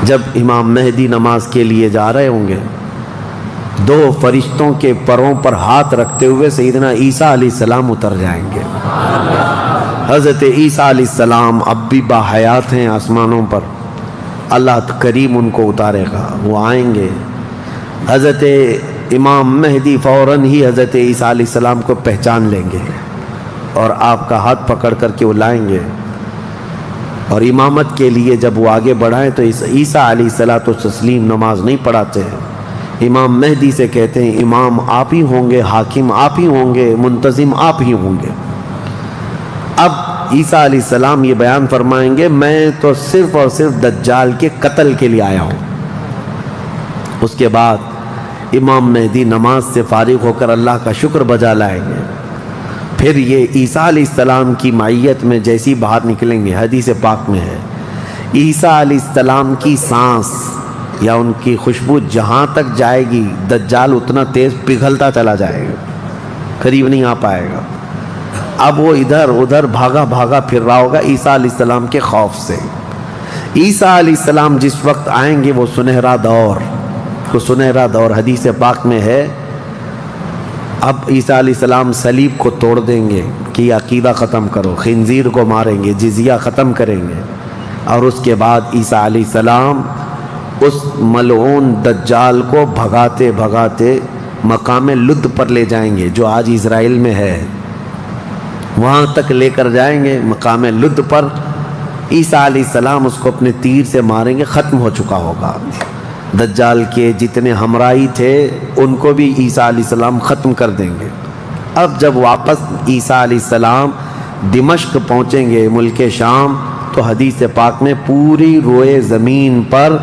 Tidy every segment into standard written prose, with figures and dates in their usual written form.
جب امام مہدی نماز کے لیے جا رہے ہوں گے، دو فرشتوں کے پروں پر ہاتھ رکھتے ہوئے سیدنا عیسیٰ علیہ السلام اتر جائیں گے۔ حضرت عیسیٰ علیہ السلام اب بھی باحیات ہیں آسمانوں پر، اللہ کریم ان کو اتارے گا، وہ آئیں گے۔ حضرت امام مہدی فوراً ہی حضرت عیسیٰ علیہ السلام کو پہچان لیں گے اور آپ کا ہاتھ پکڑ کر کے وہ لائیں گے، اور امامت کے لیے جب وہ آگے بڑھائیں تو عیسیٰ علیہ السلام نماز نہیں پڑھاتے ہیں، امام مہدی سے کہتے ہیں امام آپ ہی ہوں گے، حاکم آپ ہی ہوں گے، منتظم آپ ہی ہوں گے۔ اب عیسیٰ علیہ السلام یہ بیان فرمائیں گے میں تو صرف اور صرف دجال کے قتل کے لیے آیا ہوں۔ اس کے بعد امام مہدی نماز سے فارغ ہو کر اللہ کا شکر بجا لائیں گے، پھر یہ عیسیٰ علیہ السلام کی معیت میں جیسی باہر نکلیں گے، حدیث پاک میں ہے عیسیٰ علیہ السلام کی سانس یا ان کی خوشبو جہاں تک جائے گی دجال اتنا تیز پگھلتا چلا جائے گا، قریب نہیں آ پائے گا۔ اب وہ ادھر ادھر بھاگا بھاگا پھر رہا ہوگا عیسیٰ علیہ السلام کے خوف سے۔ عیسیٰ علیہ السلام جس وقت آئیں گے وہ سنہرا دور حدیث پاک میں ہے، اب عیسیٰ علیہ السلام صلیب کو توڑ دیں گے کہ یہ عقیدہ ختم کرو، خنزیر کو ماریں گے، جزیہ ختم کریں گے، اور اس کے بعد عیسیٰ علیہ السلام اس ملعون دجال کو بھگاتے بھگاتے مقام لد پر لے جائیں گے جو آج اسرائیل میں ہے، وہاں تک لے کر جائیں گے۔ مقام لد پر عیسیٰ علیہ السلام اس کو اپنے تیر سے ماریں گے، ختم ہو چکا ہوگا۔ دجال کے جتنے ہمراہی تھے ان کو بھی عیسیٰ علیہ السلام ختم کر دیں گے۔ اب جب واپس عیسیٰ علیہ السلام دمشق پہنچیں گے ملک شام، تو حدیث پاک میں پوری روئے زمین پر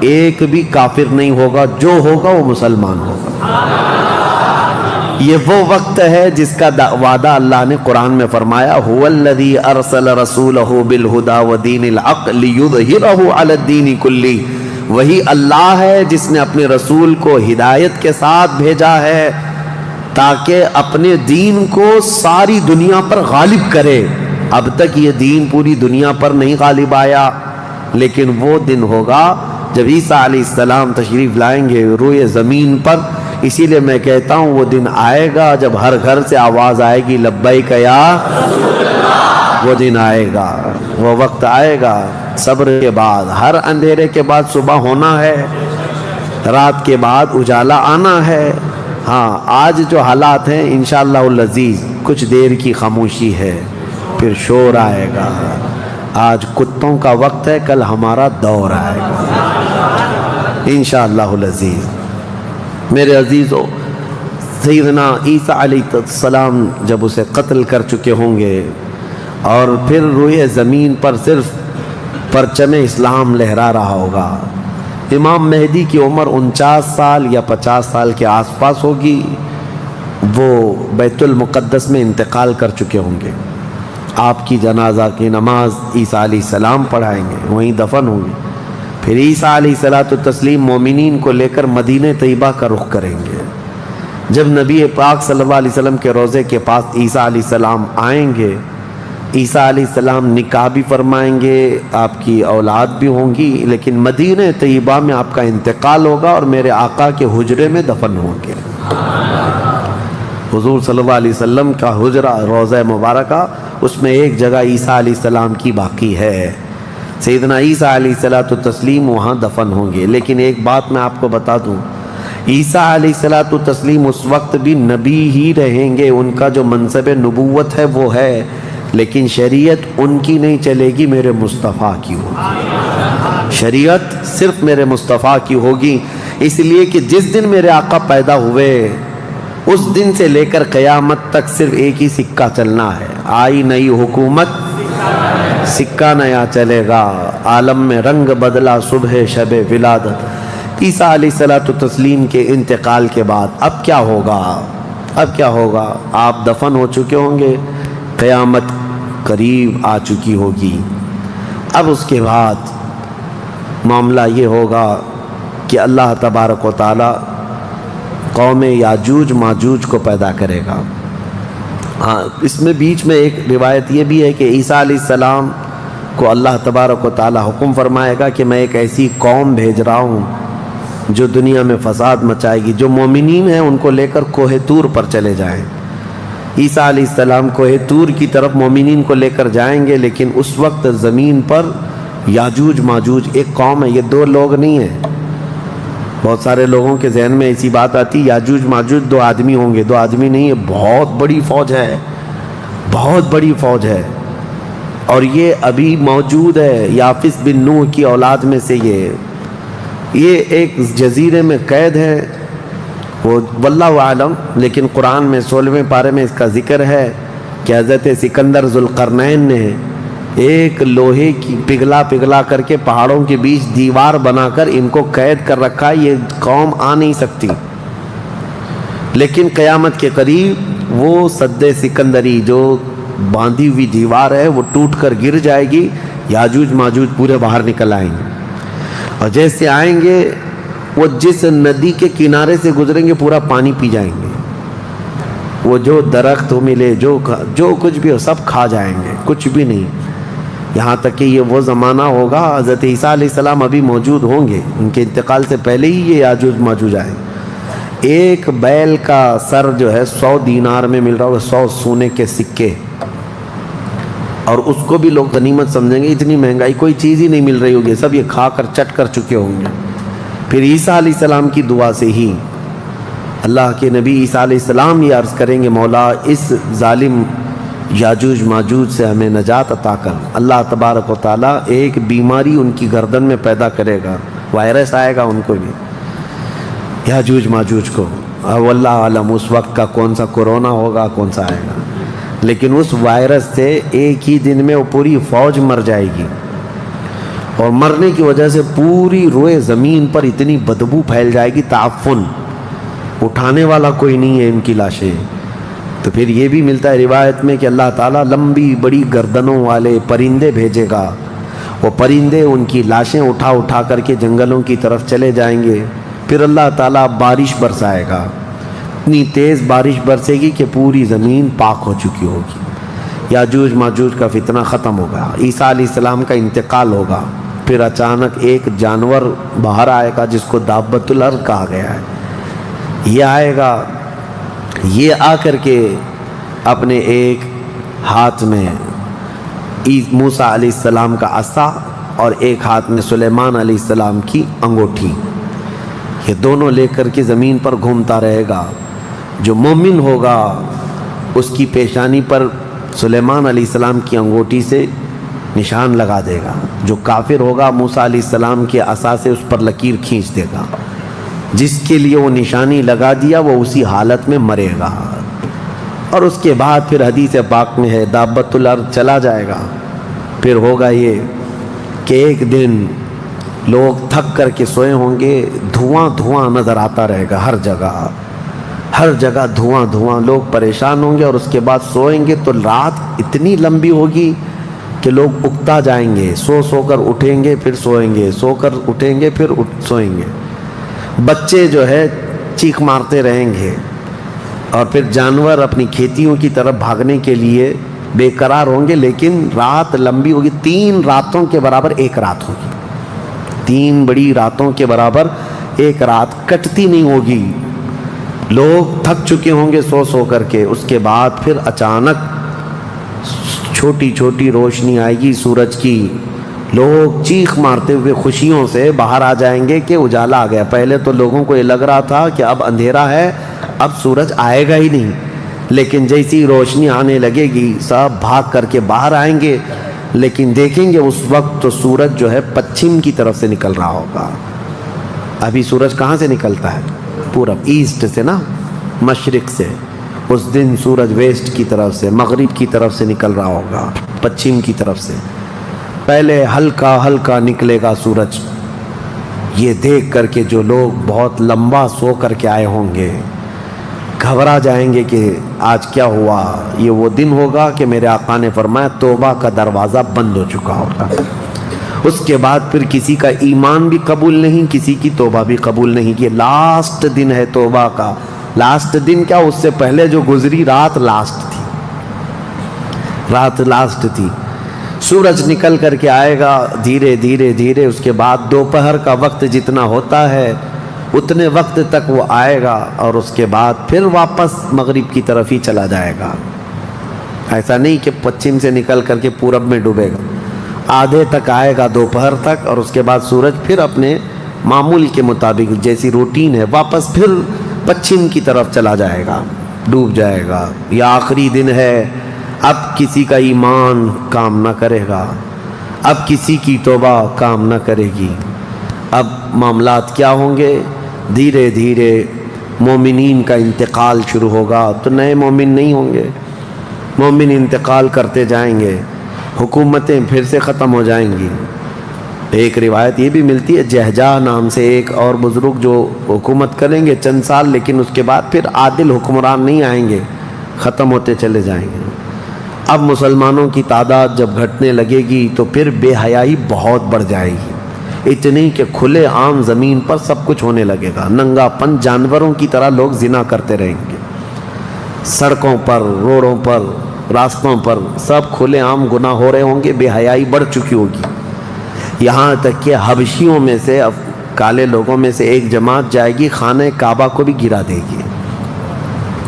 ایک بھی کافر نہیں ہوگا، جو ہوگا وہ مسلمان ہوگا۔ یہ وہ وقت ہے جس کا وعدہ اللہ نے قرآن میں فرمایا هو الذی ارسل رسولہ بالہدی ودین الحق لیظہرہ علی الدین کلہ، وہی اللہ ہے جس نے اپنے رسول کو ہدایت کے ساتھ بھیجا ہے تاکہ اپنے دین کو ساری دنیا پر غالب کرے۔ اب تک یہ دین پوری دنیا پر نہیں غالب آیا، لیکن وہ دن ہوگا جب عیسیٰ علیہ السلام تشریف لائیں گے روئے زمین پر۔ اسی لیے میں کہتا ہوں وہ دن آئے گا جب ہر گھر سے آواز آئے گی لبیک یا رسول اللہ۔ وہ دن آئے گا، وہ وقت آئے گا۔ صبر کے بعد، ہر اندھیرے کے بعد صبح ہونا ہے، رات کے بعد اجالا آنا ہے۔ ہاں آج جو حالات ہیں انشاءاللہ العزیز کچھ دیر کی خاموشی ہے، پھر شور آئے گا۔ آج کتوں کا وقت ہے، کل ہمارا دور آئے گا انشاءاللہ العزیز۔ میرے عزیزو، سیدنا عیسیٰ علیہ السلام جب اسے قتل کر چکے ہوں گے اور پھر روئے زمین پر صرف پرچم اسلام لہرا رہا ہوگا، امام مہدی کی عمر 49 سال یا 50 سال کے آس پاس ہوگی، وہ بیت المقدس میں انتقال کر چکے ہوں گے۔ آپ کی جنازہ کی نماز عیسیٰ علیہ السلام پڑھائیں گے، وہیں دفن ہوں گے۔ پھر عیسیٰ علیہ السلام مومنین کو لے کر مدینہ طیبہ کا رخ کریں گے۔ جب نبی پاک صلی اللہ علیہ وسلم کے روضے کے پاس عیسیٰ علیہ السلام آئیں گے، عیسیٰ علیہ السلام نکاح بھی فرمائیں گے، آپ کی اولاد بھی ہوں گی، لیکن مدینہ طیبہ میں آپ کا انتقال ہوگا اور میرے آقا کے حجرے میں دفن ہوں گے۔ حضور صلی اللہ علیہ وسلم کا حجرہ روضہ مبارکہ، اس میں ایک جگہ عیسیٰ علیہ السلام کی باقی ہے، سیدنا عیسیٰ علیہ السلام وہاں دفن ہوں گے۔ لیکن ایک بات میں آپ کو بتا دوں، عیسیٰ علیہ السلام اس وقت بھی نبی ہی رہیں گے، ان کا جو منصب نبوت ہے وہ ہے، لیکن شریعت ان کی نہیں چلے گی، میرے مصطفیٰ کی ہوگی۔ شریعت صرف میرے مصطفیٰ کی ہوگی، اس لیے کہ جس دن میرے آقا پیدا ہوئے اس دن سے لے کر قیامت تک صرف ایک ہی سکہ چلنا ہے، آئی نئی حکومت سکہ نیا چلے گا، عالم میں رنگ بدلا صبح شب ولادت۔ عیسیٰ علیہ السلام کے انتقال کے بعد اب کیا ہوگا؟ آپ دفن ہو چکے ہوں گے، قیامت قریب آ چکی ہوگی۔ اب اس کے بعد معاملہ یہ ہوگا کہ اللہ تبارک و تعالی قوم یاجوج ماجوج کو پیدا کرے گا۔ ہاں اس میں بیچ میں ایک روایت یہ بھی ہے کہ عیسیٰ علیہ السلام کو اللہ تبارک و تعالی حکم فرمائے گا کہ میں ایک ایسی قوم بھیج رہا ہوں جو دنیا میں فساد مچائے گی. جو مومنین ہیں ان کو لے کر کوہ طور پر چلے جائیں. عیسیٰ علیہ السلام کوہ طور کی طرف مومنین کو لے کر جائیں گے، لیکن اس وقت زمین پر یاجوج ماجوج ایک قوم ہے. یہ دو لوگ نہیں ہیں. بہت سارے لوگوں کے ذہن میں ایسی بات آتی یاجوج ماجوج دو آدمی ہوں گے. دو آدمی نہیں ہے، بہت بڑی فوج ہے، بہت بڑی فوج ہے. اور یہ ابھی موجود ہے. یافس بن نوح کی اولاد میں سے یہ ایک جزیرے میں قید ہے، وہ واللہ عالم. لیکن قرآن میں 16ویں پارے میں اس کا ذکر ہے کہ حضرت سکندر ذوالقرنین نے ایک لوہے کی پگھلا کر کے پہاڑوں کے بیچ دیوار بنا کر ان کو قید کر رکھا. یہ قوم آ نہیں سکتی. لیکن قیامت کے قریب وہ سد سکندری جو باندھی ہوئی دیوار ہے وہ ٹوٹ کر گر جائے گی. یاجوج ماجوج پورے باہر نکل آئیں گے، اور جیسے آئیں گے وہ جس ندی کے کنارے سے گزریں گے پورا پانی پی جائیں گے. وہ جو درخت ملے جو کچھ بھی ہو سب کھا جائیں گے، کچھ بھی نہیں. یہاں تک کہ یہ وہ زمانہ ہوگا حضرت عیسیٰ علیہ السلام ابھی موجود ہوں گے، ان کے انتقال سے پہلے ہی یہ یاجوج ماجوج آئیں. ایک بیل کا سر جو ہے 100 دینار میں مل رہا ہوگا، 100 سونے کے سکے. اور اس کو بھی لوگ غنیمت سمجھیں گے. اتنی مہنگائی کوئی چیز ہی نہیں مل رہی ہوگی، سب یہ کھا کر چٹ کر چکے ہوں گے. پھر عیسیٰ علیہ السلام کی دعا سے ہی اللہ کے نبی عیسیٰ علیہ السلام یہ عرض کریں گے مولا اس ظالم یاجوج ماجوج سے ہمیں نجات عطا کر. اللہ تبارک و تعالیٰ ایک بیماری ان کی گردن میں پیدا کرے گا، وائرس آئے گا ان کو بھی، یاجوج ماجوج کو. واللہ عالم اس وقت کا کون سا کورونا ہوگا، کون سا آئے گا. لیکن اس وائرس سے ایک ہی دن میں وہ پوری فوج مر جائے گی، اور مرنے کی وجہ سے پوری روئے زمین پر اتنی بدبو پھیل جائے گی، تعفن، اٹھانے والا کوئی نہیں ہے ان کی لاشیں. تو پھر یہ بھی ملتا ہے روایت میں کہ اللہ تعالیٰ لمبی بڑی گردنوں والے پرندے بھیجے گا. وہ پرندے ان کی لاشیں اٹھا کر کے جنگلوں کی طرف چلے جائیں گے. پھر اللہ تعالیٰ بارش برسائے گا، اتنی تیز بارش برسے گی کہ پوری زمین پاک ہو چکی ہوگی. یاجوج ماجوج کا فتنہ ختم ہوگا. عیسیٰ علیہ السلام کا انتقال ہوگا. پھر اچانک ایک جانور باہر آئے گا جس کو دابۃ الارض کہا گیا ہے. یہ آئے گا، یہ آ کر کے اپنے ایک ہاتھ میں موسیٰ علیہ السلام کا عصا اور ایک ہاتھ میں سلیمان علیہ السلام کی انگوٹھی، یہ دونوں لے کر کے زمین پر گھومتا رہے گا. جو مومن ہوگا اس کی پیشانی پر سلیمان علیہ السلام کی انگوٹھی سے نشان لگا دے گا. جو کافر ہوگا موسیٰ علیہ السلام کے عصا سے اس پر لکیر کھینچ دے گا. جس کے لیے وہ نشانی لگا دیا وہ اسی حالت میں مرے گا. اور اس کے بعد پھر حدیث پاک میں ہے دابۃ الارض چلا جائے گا. پھر ہوگا یہ کہ ایک دن لوگ تھک کر کے سوئے ہوں گے، دھواں نظر آتا رہے گا ہر جگہ دھواں. لوگ پریشان ہوں گے، اور اس کے بعد سوئیں گے تو رات اتنی لمبی ہوگی کہ لوگ اکتا جائیں گے. سو کر اٹھیں گے پھر سوئیں گے، سو کر اٹھیں گے پھر سوئیں گے. بچے جو ہے چیخ مارتے رہیں گے، اور پھر جانور اپنی کھیتیوں کی طرف بھاگنے کے لیے بے قرار ہوں گے. لیکن رات لمبی ہوگی، 3 راتوں کے برابر ایک رات ہوگی. 3 بڑی راتوں کے برابر ایک رات کٹتی نہیں ہوگی. لوگ تھک چکے ہوں گے سو کر کے. اس کے بعد پھر اچانک چھوٹی روشنی آئے گی سورج کی. لوگ چیخ مارتے ہوئے خوشیوں سے باہر آ جائیں گے کہ اجالا آ گیا. پہلے تو لوگوں کو یہ لگ رہا تھا کہ اب اندھیرا ہے، اب سورج آئے گا ہی نہیں. لیکن جیسی روشنی آنے لگے گی سب بھاگ کر کے باہر آئیں گے. لیکن دیکھیں گے اس وقت تو سورج جو ہے پچھم کی طرف سے نکل رہا ہوگا. ابھی سورج کہاں سے نکلتا ہے؟ پورب، ایسٹ سے نا، مشرق سے. اس دن سورج ویسٹ کی طرف سے، مغرب کی طرف سے نکل رہا ہوگا، پچھم کی طرف سے. پہلے ہلکا نکلے گا سورج. یہ دیکھ کر کے جو لوگ بہت لمبا سو کر کے آئے ہوں گے گھبرا جائیں گے کہ آج کیا ہوا. یہ وہ دن ہوگا کہ میرے آقا نے فرمایا توبہ کا دروازہ بند ہو چکا ہوگا. اس کے بعد پھر کسی کا ایمان بھی قبول نہیں، کسی کی توبہ بھی قبول نہیں. یہ لاسٹ دن ہے توبہ کا. لاسٹ دن کیا، اس سے پہلے جو گزری رات لاسٹ تھی. سورج نکل کر کے آئے گا دھیرے دھیرے دھیرے، اس کے بعد دوپہر کا وقت جتنا ہوتا ہے اتنے وقت تک وہ آئے گا، اور اس کے بعد پھر واپس مغرب کی طرف ہی چلا جائے گا۔ ایسا نہیں کہ پچھم سے نکل کر کے پورب میں ڈوبے گا، آدھے تک آئے گا دوپہر تک، اور اس کے بعد سورج پھر اپنے معمول کے مطابق جیسی روٹین ہے واپس پھر پچھم کی طرف چلا جائے گا، ڈوب جائے گا۔ یا آخری دن ہے، اب کسی کا ایمان کام نہ کرے گا، اب کسی کی توبہ کام نہ کرے گی، اب معاملات کیا ہوں گے؟ دھیرے دھیرے مومنین کا انتقال شروع ہوگا، تو نئے مومن نہیں ہوں گے، مومن انتقال کرتے جائیں گے، حکومتیں پھر سے ختم ہو جائیں گی۔ ایک روایت یہ بھی ملتی ہے جہجہ نام سے ایک اور بزرگ جو حکومت کریں گے چند سال، لیکن اس کے بعد پھر عادل حکمران نہیں آئیں گے، ختم ہوتے چلے جائیں گے۔ اب مسلمانوں کی تعداد جب گھٹنے لگے گی تو پھر بے حیائی بہت بڑھ جائے گی، اتنی کہ کھلے عام زمین پر سب کچھ ہونے لگے گا، ننگا پن جانوروں کی طرح لوگ زنا کرتے رہیں گے، سڑکوں پر، روڈوں پر، راستوں پر سب کھلے عام گناہ ہو رہے ہوں گے، بے حیائی بڑھ چکی ہوگی۔ یہاں تک کہ حبشیوں میں سے، اب کالے لوگوں میں سے ایک جماعت جائے گی خانہ کعبہ کو بھی گرا دے گی۔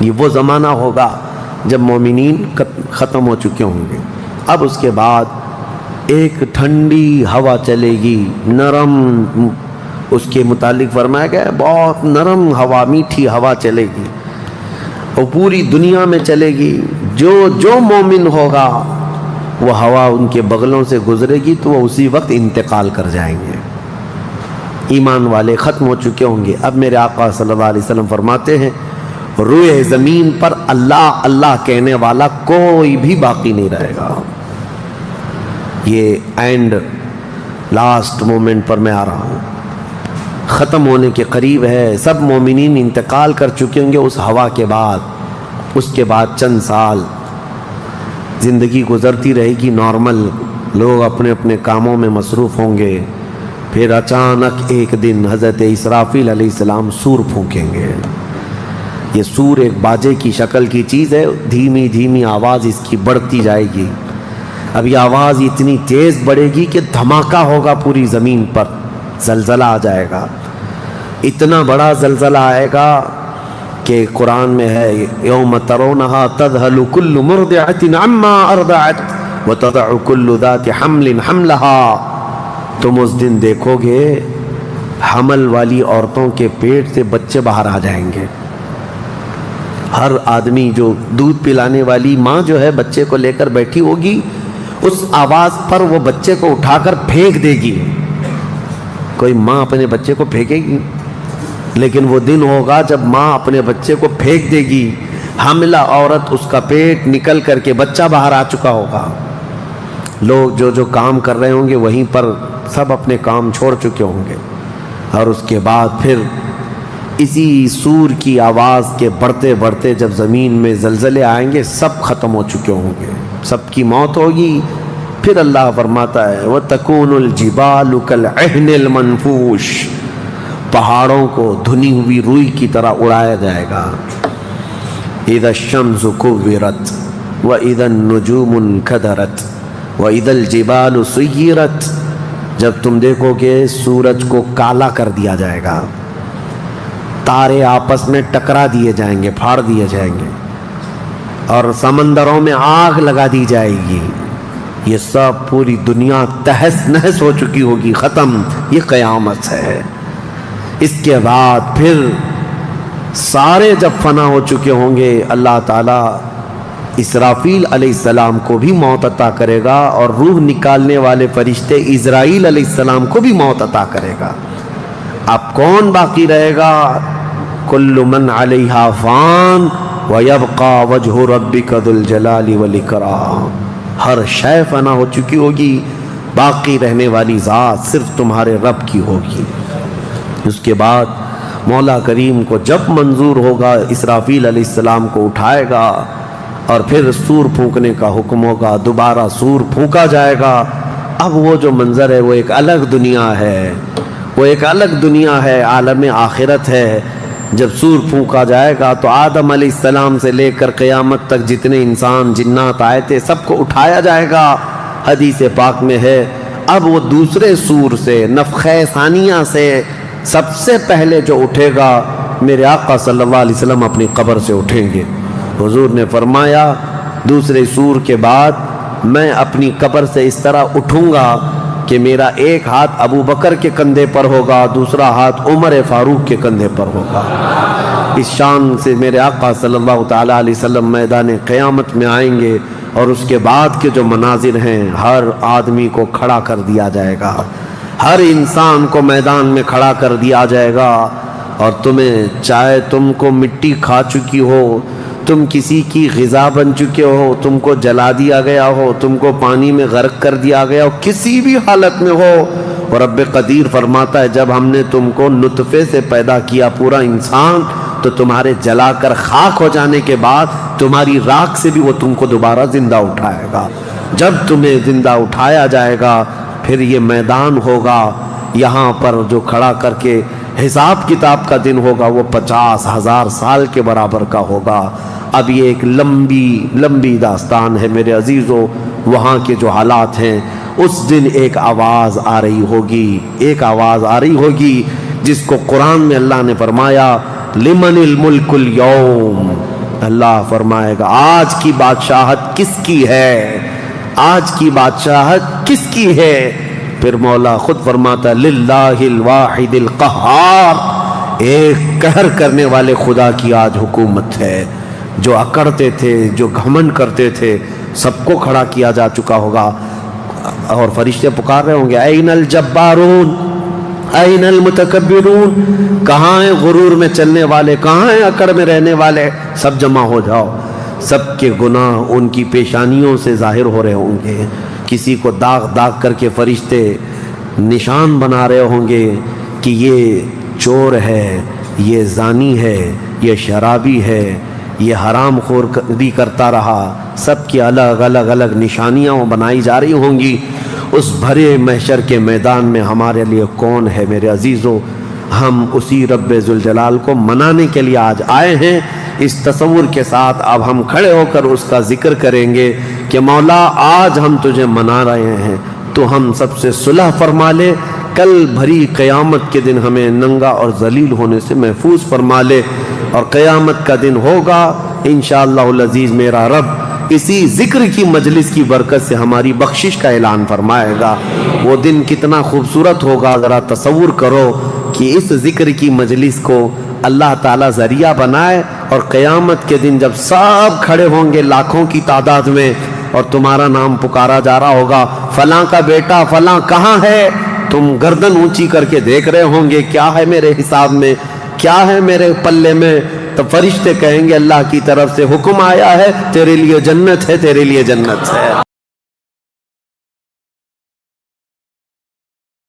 یہ وہ زمانہ ہوگا جب مومنین ختم ہو چکے ہوں گے۔ اب اس کے بعد ایک ٹھنڈی ہوا چلے گی، نرم، اس کے متعلق فرمایا گیا ہے بہت نرم ہوا، میٹھی ہوا چلے گی، وہ پوری دنیا میں چلے گی۔ جو مومن ہوگا وہ ہوا ان کے بغلوں سے گزرے گی تو وہ اسی وقت انتقال کر جائیں گے۔ ایمان والے ختم ہو چکے ہوں گے۔ اب میرے آقا صلی اللہ علیہ وسلم فرماتے ہیں روئے زمین پر اللہ اللہ کہنے والا کوئی بھی باقی نہیں رہے گا۔ یہ اینڈ لاسٹ مومنٹ پر میں آ رہا ہوں، ختم ہونے کے قریب ہے، سب مومنین انتقال کر چکے ہوں گے اس ہوا کے بعد۔ اس کے بعد چند سال زندگی گزرتی رہے گی نارمل، لوگ اپنے اپنے کاموں میں مصروف ہوں گے، پھر اچانک ایک دن حضرت اسرافیل علیہ السلام سور پھونکیں گے۔ یہ سور ایک باجے کی شکل کی چیز ہے، دھیمی دھیمی آواز اس کی بڑھتی جائے گی۔ اب یہ آواز اتنی تیز بڑھے گی کہ دھماکہ ہوگا پوری زمین پر، زلزلہ آ جائے گا، اتنا بڑا زلزلہ آئے گا کہ قرآن میں ہے یوم ترونہا تذہل کل مرضعۃ عما ارضعت وتضع کل ذات حمل حملہا۔ تم اس دن دیکھو گے حمل والی عورتوں کے پیٹ سے بچے باہر آ جائیں گے۔ ہر آدمی جو دودھ پلانے والی ماں جو ہے بچے کو لے کر بیٹھی ہوگی، اس آواز پر وہ بچے کو اٹھا کر پھینک دے گی۔ کوئی ماں اپنے بچے کو پھینکے گی؟ لیکن وہ دن ہوگا جب ماں اپنے بچے کو پھینک دے گی، حاملہ عورت اس کا پیٹ نکل کر کے بچہ باہر آ چکا ہوگا۔ لوگ جو کام کر رہے ہوں گے وہیں پر سب اپنے کام چھوڑ چکے ہوں گے، اور اس کے بعد پھر اسی سور کی آواز کے بڑھتے بڑھتے جب زمین میں زلزلے آئیں گے سب ختم ہو چکے ہوں گے، سب کی موت ہوگی۔ پھر اللہ فرماتا ہے وَتَكُونُ الْجِبَالُ كَالْعِهْنِ الْمَنْفُوشِ، پہاڑوں کو دھنی ہوئی روئی کی طرح اڑایا جائے گا۔ اِذَا الشَّمْسُ كُوِّرَتْ وَإِذَا النُّجُومُ انْكَدَرَتْ وَإِذَا الْجِبَالُ سُيِّرَتْ، جب تم دیکھو گے سورج کو کالا کر دیا جائے گا، تارے آپس میں ٹکرا دیے جائیں گے، پھاڑ دیے جائیں گے، اور سمندروں میں آگ لگا دی جائے گی۔ یہ سب پوری دنیا تہس نہس ہو چکی ہوگی، ختم، یہ قیامت ہے۔ اس کے بعد پھر سارے جب فنا ہو چکے ہوں گے، اللہ تعالیٰ اسرافیل علیہ السلام کو بھی موت عطا کرے گا، اور روح نکالنے والے فرشتے اسرائیل علیہ السلام کو بھی موت عطا کرے گا۔ اب کون باقی رہے گا؟ کل من علیہا فان ویبقى وجہ ربک ذو الجلال والاکرام، ہر شے فنا ہو چکی ہوگی، باقی رہنے والی ذات صرف تمہارے رب کی ہوگی۔ اس کے بعد مولا کریم کو جب منظور ہوگا اسرافیل علیہ السلام کو اٹھائے گا، اور پھر سور پھونکنے کا حکم ہوگا، دوبارہ سور پھونکا جائے گا۔ اب وہ جو منظر ہے وہ ایک الگ دنیا ہے، وہ ایک الگ دنیا ہے، عالم آخرت ہے۔ جب سور پھونکا جائے گا تو آدم علیہ السلام سے لے کر قیامت تک جتنے انسان جنات آئے تھے سب کو اٹھایا جائے گا، حدیث پاک میں ہے اب وہ دوسرے سور سے نفخہ ثانیہ سے سب سے پہلے جو اٹھے گا میرے آقا صلی اللہ علیہ وسلم اپنی قبر سے اٹھیں گے۔ حضور نے فرمایا دوسرے سور کے بعد میں اپنی قبر سے اس طرح اٹھوں گا کہ میرا ایک ہاتھ ابو بکر کے کندھے پر ہوگا، دوسرا ہاتھ عمر فاروق کے کندھے پر ہوگا۔ اس شان سے میرے آقا صلی اللہ تعالیٰ علیہ وسلم میدان قیامت میں آئیں گے، اور اس کے بعد کے جو مناظر ہیں ہر آدمی کو کھڑا کر دیا جائے گا، ہر انسان کو میدان میں کھڑا کر دیا جائے گا، اور تمہیں چاہے تم کو مٹی کھا چکی ہو، تم کسی کی غذا بن چکے ہو، تم کو جلا دیا گیا ہو، تم کو پانی میں غرق کر دیا گیا ہو، کسی بھی حالت میں ہو، اور رب قدیر فرماتا ہے جب ہم نے تم کو نطفے سے پیدا کیا پورا انسان، تو تمہارے جلا کر خاک ہو جانے کے بعد تمہاری راکھ سے بھی وہ تم کو دوبارہ زندہ اٹھائے گا۔ جب تمہیں زندہ اٹھایا جائے گا پھر یہ میدان ہوگا، یہاں پر جو کھڑا کر کے حساب کتاب کا دن ہوگا وہ 50,000 سال کے برابر کا ہوگا۔ اب یہ ایک لمبی داستان ہے میرے عزیزو، وہاں کے جو حالات ہیں اس دن ایک آواز آ رہی ہوگی جس کو قرآن میں اللہ نے فرمایا لمن الملک اليوم، اللہ فرمائے گا آج کی بادشاہت کس کی ہے، آج کی بادشاہت کس کی ہے؟ پھر مولا خود فرماتا للہ الواحد القہار، ایک قہر کرنے والے خدا کی آج حکومت ہے۔ جو اکڑتے تھے، جو گھمنڈ کرتے تھے، سب کو کھڑا کیا جا چکا ہوگا، اور فرشتے پکار رہے ہوں گے این الجبارون این المتکبرون، کہاں ہیں غرور میں چلنے والے، کہاں ہیں اکڑ میں رہنے والے، سب جمع ہو جاؤ۔ سب کے گناہ ان کی پیشانیوں سے ظاہر ہو رہے ہوں گے، کسی کو داغ داغ کر کے فرشتے نشان بنا رہے ہوں گے کہ یہ چور ہے، یہ زانی ہے، یہ شرابی ہے، یہ حرام خوری کرتا رہا، سب کی الگ الگ نشانیاں بنائی جا رہی ہوں گی۔ اس بھرے محشر کے میدان میں ہمارے لیے کون ہے میرے عزیزو؟ ہم اسی رب ذوالجلال کو منانے کے لیے آج آئے ہیں۔ اس تصور کے ساتھ اب ہم کھڑے ہو کر اس کا ذکر کریں گے کہ مولا آج ہم تجھے منا رہے ہیں، تو ہم سب سے صلح فرما لے، کل بھری قیامت کے دن ہمیں ننگا اور ذلیل ہونے سے محفوظ فرما لے، اور قیامت کا دن ہوگا انشاءاللہ العزیز میرا رب اسی ذکر کی مجلس کی برکت سے ہماری بخشش کا اعلان فرمائے گا۔ وہ دن کتنا خوبصورت ہوگا، ذرا تصور کرو کہ اس ذکر کی مجلس کو اللہ تعالیٰ ذریعہ بنائے، اور قیامت کے دن جب سب کھڑے ہوں گے لاکھوں کی تعداد میں، اور تمہارا نام پکارا جا رہا ہوگا فلاں کا بیٹا فلاں کہاں ہے، تم گردن اونچی کر کے دیکھ رہے ہوں گے کیا ہے میرے حساب میں، کیا ہے میرے پلے میں، تو فرشتے کہیں گے اللہ کی طرف سے حکم آیا ہے، تیرے لیے جنت ہے، تیرے لیے جنت ہے۔